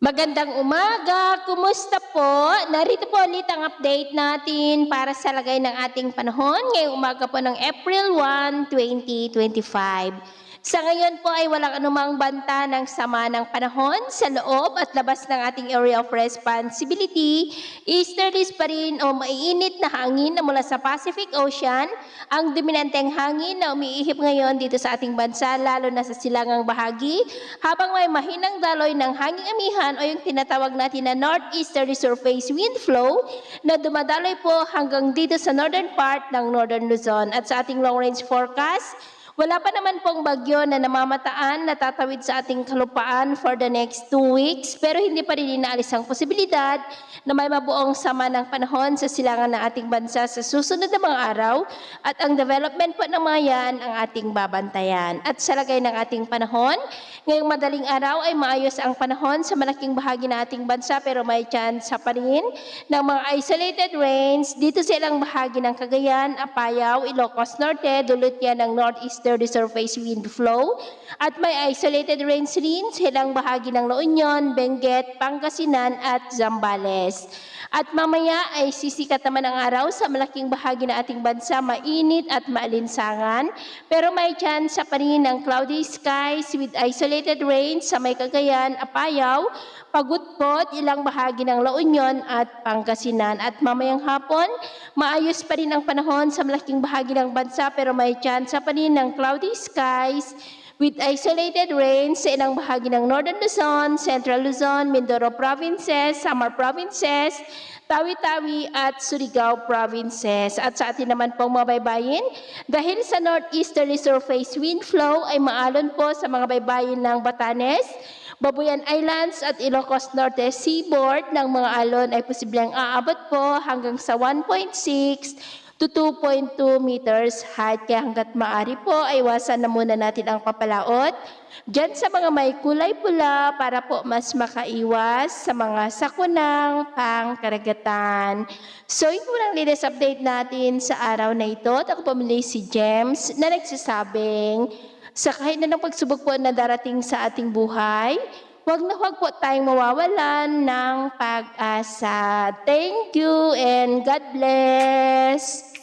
Magandang umaga, kumusta po? Narito po ulit ang update natin para sa lagay ng ating panahon ngayong umaga po ng April 1, 2025. Sa ngayon po ay walang anumang banta ng sama ng panahon sa loob at labas ng ating area of responsibility. Easterlies pa rin o maiinit na hangin na mula sa Pacific Ocean, ang dominanteng hangin na umiihip ngayon dito sa ating bansa lalo na sa silangang bahagi, habang may mahinang daloy ng hanging amihan o yung tinatawag natin na northeasterly surface wind flow na dumadaloy po hanggang dito sa northern part ng Northern Luzon. At sa ating long range forecast, wala pa naman pong bagyo na namamataan na tatawid sa ating kalupaan for the next 2 weeks, pero hindi pa rin inaalis ang posibilidad na may mabuong sama ng panahon sa silangan ng ating bansa sa susunod na mga araw, at ang development po ng mga yan ang ating babantayan. At sa lagay ng ating panahon, ngayong madaling araw ay maayos ang panahon sa malaking bahagi ng ating bansa, pero may chance pa rin ng mga isolated rains dito sa ilang bahagi ng Cagayan, Apayao, Ilocos Norte, dulot yan ng northeasterly surface wind flow, at may isolated rains rin sa ilang bahagi ng La Union, Benguet, Pangasinan at Zambales. At mamaya ay sisikat naman ang araw sa malaking bahagi ng ating bansa, mainit at maalinsangan, pero may chance pa rin ng cloudy skies with isolated rains sa may Cagayan, Apayao, Pagudpod, ilang bahagi ng La Union at Pangasinan. At mamayang hapon, maayos pa rin ang panahon sa malaking bahagi ng bansa, pero may chance pa rin ng cloudy skies with isolated rains sa ilang bahagi ng Northern Luzon, Central Luzon, Mindoro Provinces, Samar Provinces, Tawi-Tawi at Surigao Provinces. At sa atin naman pong mga baybayin, dahil sa northeasterly surface wind flow ay maalon po sa mga baybayin ng Batanes, Babuyan Islands at Ilocos Norte seaboard ng mga alon ay posibleng aabot po hanggang sa 1.6 to 2.2 meters height. Kaya hanggat maaari po ay iwasan na muna natin ang papalaot dyan sa mga may kulay pula para po mas makaiwas sa mga sakunang pangkaragatan. So ito lang latest update natin sa araw na ito. At ako pumili si James na nagsasabing sa kahit na ng pagsubok po na darating sa ating buhay, huwag po tayong mawawalan ng pag-asa. Thank you and God bless.